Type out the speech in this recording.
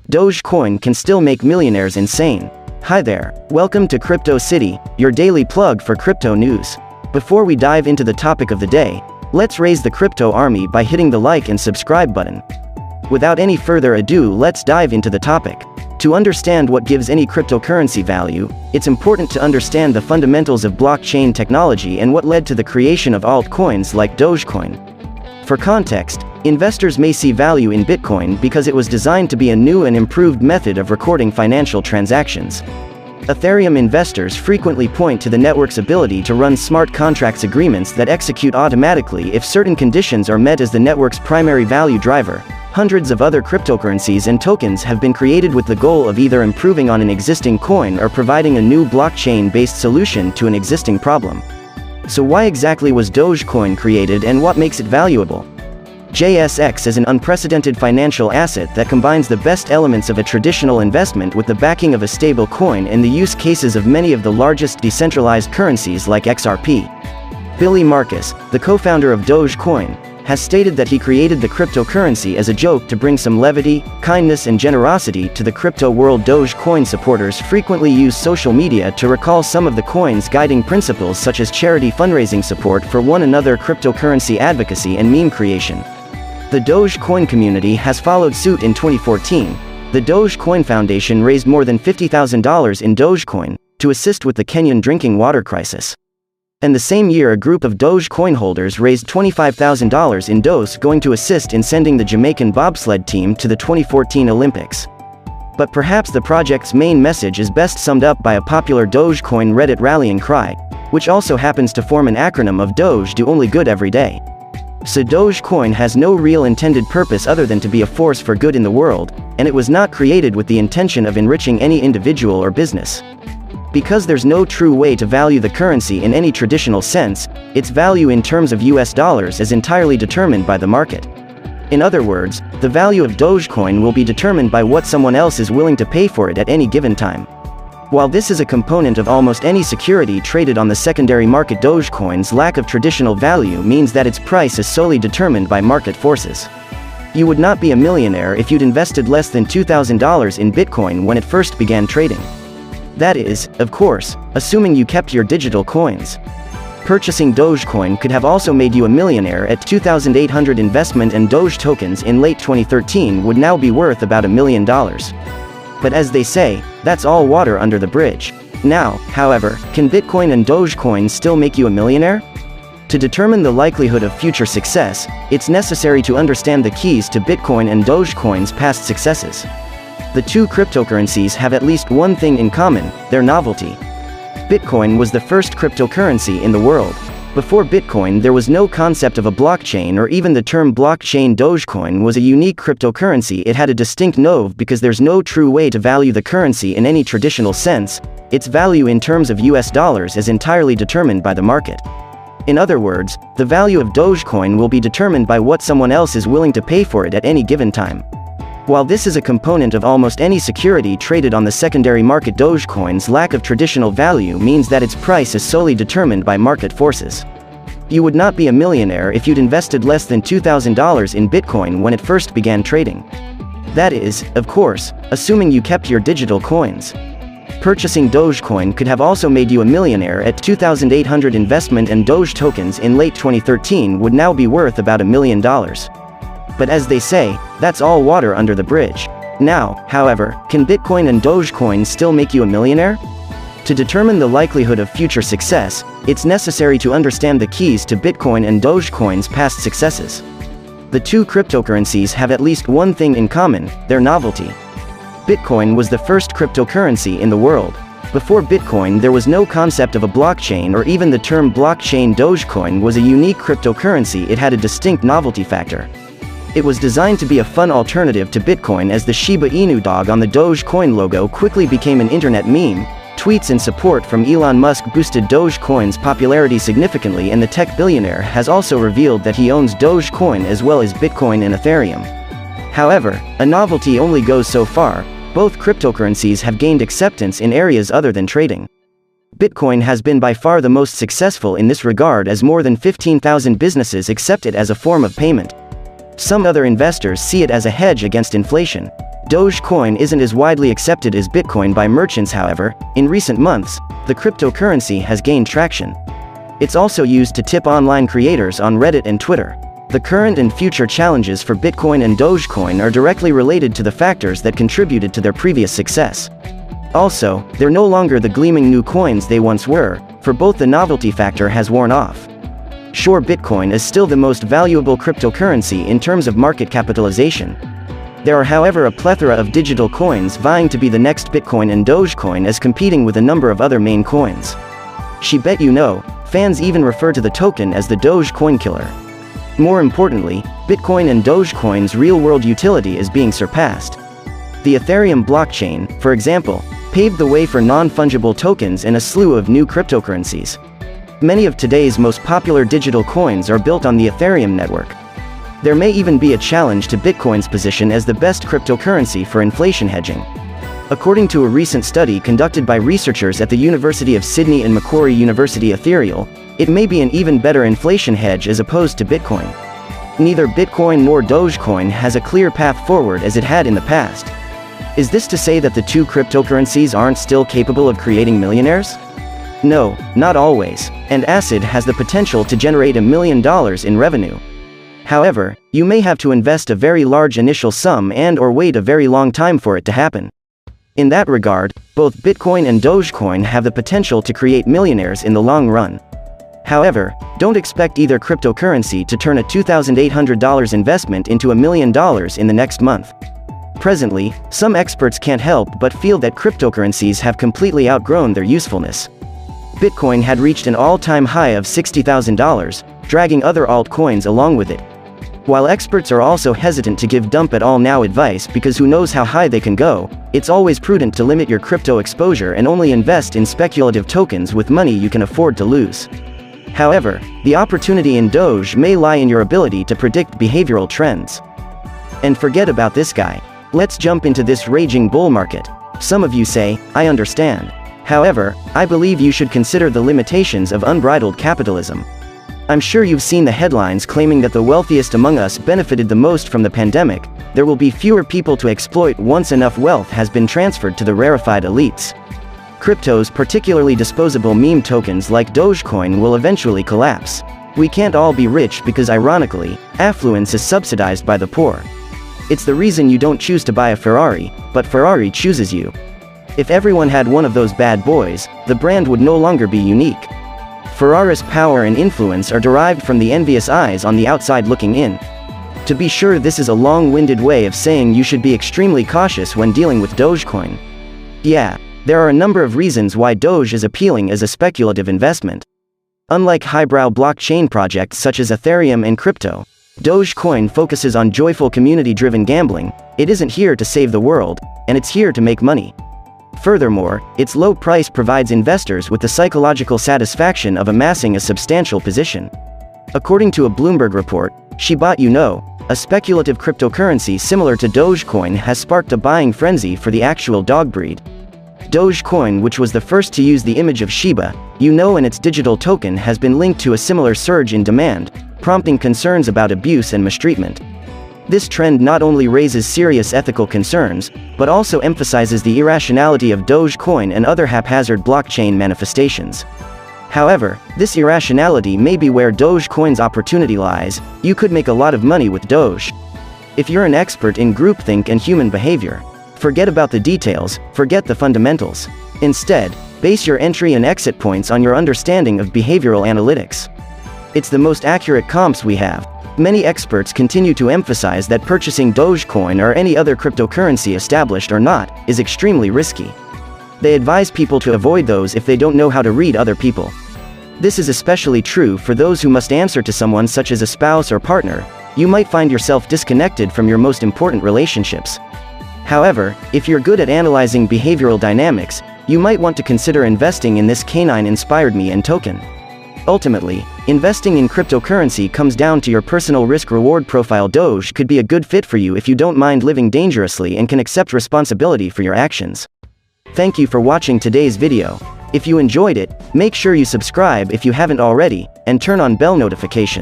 Dogecoin can still make millionaires insane. Hi there, welcome to Crypto City, your daily plug for crypto news. Before we dive into the topic of the day, let's raise the crypto army by hitting the like and subscribe button. Without any further ado, let's dive into the topic. To understand what gives any cryptocurrency value, it's important to understand the fundamentals of blockchain technology and what led to the creation of altcoins like Dogecoin. For context, investors may see value in Bitcoin because it was designed to be a new and improved method of recording financial transactions. Ethereum investors frequently point to the network's ability to run smart contracts agreements that execute automatically if certain conditions are met as the network's primary value driver. Hundreds of other cryptocurrencies and tokens have been created with the goal of either improving on an existing coin or providing a new blockchain-based solution to an existing problem. So why exactly was Dogecoin created and what makes it valuable? JSX is an unprecedented financial asset that combines the best elements of a traditional investment with the backing of a stable coin and the use cases of many of the largest decentralized currencies like XRP. Billy Markus, the co-founder of Dogecoin, has stated that he created the cryptocurrency as a joke to bring some levity, kindness and generosity to the crypto world. Dogecoin supporters frequently use social media to recall some of the coin's guiding principles, such as charity fundraising, support for one another, cryptocurrency advocacy and meme creation. The Dogecoin community has followed suit. In 2014, the Dogecoin Foundation raised more than $50,000 in Dogecoin to assist with the Kenyan drinking water crisis. And the same year, a group of Dogecoin holders raised $25,000 in Doge going to assist in sending the Jamaican bobsled team to the 2014 Olympics. But perhaps the project's main message is best summed up by a popular Dogecoin Reddit rallying cry, which also happens to form an acronym of Doge, do only good every day. So Dogecoin has no real intended purpose other than to be a force for good in the world, and it was not created with the intention of enriching any individual or business. Because there's no true way to value the currency in any traditional sense, its value in terms of US dollars is entirely determined by the market. In other words, the value of Dogecoin will be determined by what someone else is willing to pay for it at any given time. While this is a component of almost any security traded on the secondary market, Dogecoin's lack of traditional value means that its price is solely determined by market forces. You would not be a millionaire if you'd invested less than $2,000 in Bitcoin when it first began trading. That is, of course, assuming you kept your digital coins. Purchasing Dogecoin could have also made you a millionaire at 2,800 investment, and Doge tokens in late 2013 would now be worth about $1 million. But as they say, that's all water under the bridge. Now, however, can Bitcoin and Dogecoin still make you a millionaire? To determine the likelihood of future success, it's necessary to understand the keys to Bitcoin and Dogecoin's past successes. The two cryptocurrencies have at least one thing in common: their novelty. Bitcoin was the first cryptocurrency in the world. Before Bitcoin, there was no concept of a blockchain or even the term blockchain. Dogecoin was a unique cryptocurrency. It had a distinct NOV because there's no true way to value the currency in any traditional sense. Its value in terms of US dollars is entirely determined by the market. In other words, the value of Dogecoin will be determined by what someone else is willing to pay for it at any given time. While this is a component of almost any security traded on the secondary market, Dogecoin's lack of traditional value means that its price is solely determined by market forces. You would not be a millionaire if you'd invested less than $2,000 in Bitcoin when it first began trading. That is, of course, assuming you kept your digital coins. Purchasing Dogecoin could have also made you a millionaire at 2,800 investment, and Doge tokens in late 2013 would now be worth about $1 million. But as they say, that's all water under the bridge. Now, however, can Bitcoin and Dogecoin still make you a millionaire? To determine the likelihood of future success, it's necessary to understand the keys to Bitcoin and Dogecoin's past successes. The two cryptocurrencies have at least one thing in common: their novelty. Bitcoin was the first cryptocurrency in the world. Before Bitcoin, there was no concept of a blockchain or even the term blockchain. Dogecoin was a unique cryptocurrency. It had a distinct novelty factor. It was designed to be a fun alternative to Bitcoin, as the Shiba Inu dog on the Dogecoin logo quickly became an internet meme. Tweets and support from Elon Musk boosted Dogecoin's popularity significantly, and the tech billionaire has also revealed that he owns Dogecoin as well as Bitcoin and Ethereum. However, a novelty only goes so far. Both cryptocurrencies have gained acceptance in areas other than trading. Bitcoin has been by far the most successful in this regard, as more than 15,000 businesses accept it as a form of payment. Some other investors see it as a hedge against inflation. Dogecoin isn't as widely accepted as Bitcoin by merchants, however. In recent months, the cryptocurrency has gained traction. It's also used to tip online creators on Reddit and Twitter. The current and future challenges for Bitcoin and Dogecoin are directly related to the factors that contributed to their previous success. Also, they're no longer the gleaming new coins they once were, for both the novelty factor has worn off. Sure, Bitcoin is still the most valuable cryptocurrency in terms of market capitalization. There are, however, a plethora of digital coins vying to be the next Bitcoin, and Dogecoin is competing with a number of other main coins. She bet you know, fans even refer to the token as the Doge coin killer. More importantly, Bitcoin and Dogecoin's real-world utility is being surpassed. The Ethereum blockchain, for example, paved the way for non-fungible tokens and a slew of new cryptocurrencies. Many of today's most popular digital coins are built on the Ethereum network. There may even be a challenge to Bitcoin's position as the best cryptocurrency for inflation hedging. According to a recent study conducted by researchers at the University of Sydney and Macquarie University, Ethereum, it may be an even better inflation hedge as opposed to Bitcoin. Neither Bitcoin nor Dogecoin has a clear path forward as it had in the past. Is this to say that the two cryptocurrencies aren't still capable of creating millionaires? No, not always, and ACID has the potential to generate $1 million in revenue. However, you may have to invest a very large initial sum and/or wait a very long time for it to happen. In that regard, both Bitcoin and Dogecoin have the potential to create millionaires in the long run. However, don't expect either cryptocurrency to turn a $2,800 investment into $1 million in the next month. Presently, some experts can't help but feel that cryptocurrencies have completely outgrown their usefulness. Bitcoin had reached an all-time high of $60,000, dragging other altcoins along with it. While experts are also hesitant to give dump at all now advice because who knows how high they can go, it's always prudent to limit your crypto exposure and only invest in speculative tokens with money you can afford to lose. However, the opportunity in Doge may lie in your ability to predict behavioral trends. And forget about this guy. Let's jump into this raging bull market. Some of you say, I understand. However, I believe you should consider the limitations of unbridled capitalism. I'm sure you've seen the headlines claiming that the wealthiest among us benefited the most from the pandemic. There will be fewer people to exploit once enough wealth has been transferred to the rarefied elites. Cryptos, particularly disposable meme tokens like Dogecoin, will eventually collapse. We can't all be rich because, ironically, affluence is subsidized by the poor. It's the reason you don't choose to buy a Ferrari, but Ferrari chooses you. If everyone had one of those bad boys, the brand would no longer be unique. Ferrari's power and influence are derived from the envious eyes on the outside looking in. To be sure, this is a long-winded way of saying you should be extremely cautious when dealing with Dogecoin. Yeah, there are a number of reasons why Doge is appealing as a speculative investment. Unlike highbrow blockchain projects such as Ethereum and crypto, Dogecoin focuses on joyful community-driven gambling. It isn't here to save the world, and it's here to make money. Furthermore, its low price provides investors with the psychological satisfaction of amassing a substantial position. According to a Bloomberg report, She Bought You Know, a speculative cryptocurrency similar to Dogecoin, has sparked a buying frenzy for the actual dog breed. Dogecoin, which was the first to use the image of Shiba Inu in its digital token, has been linked to a similar surge in demand, prompting concerns about abuse and mistreatment. This trend not only raises serious ethical concerns, but also emphasizes the irrationality of Dogecoin and other haphazard blockchain manifestations. However, this irrationality may be where Dogecoin's opportunity lies. You could make a lot of money with Doge. If you're an expert in groupthink and human behavior, forget about the details, forget the fundamentals. Instead, base your entry and exit points on your understanding of behavioral analytics. It's the most accurate comps we have. Many experts continue to emphasize that purchasing Dogecoin or any other cryptocurrency, established or not, is extremely risky. They advise people to avoid those if they don't know how to read other people. This is especially true for those who must answer to someone such as a spouse or partner. You might find yourself disconnected from your most important relationships. However, if you're good at analyzing behavioral dynamics, you might want to consider investing in this canine-inspired me token. Ultimately, investing in cryptocurrency comes down to your personal risk-reward profile. Doge could be a good fit for you if you don't mind living dangerously and can accept responsibility for your actions. Thank you for watching today's video. If you enjoyed it, make sure you subscribe if you haven't already, and turn on bell notifications.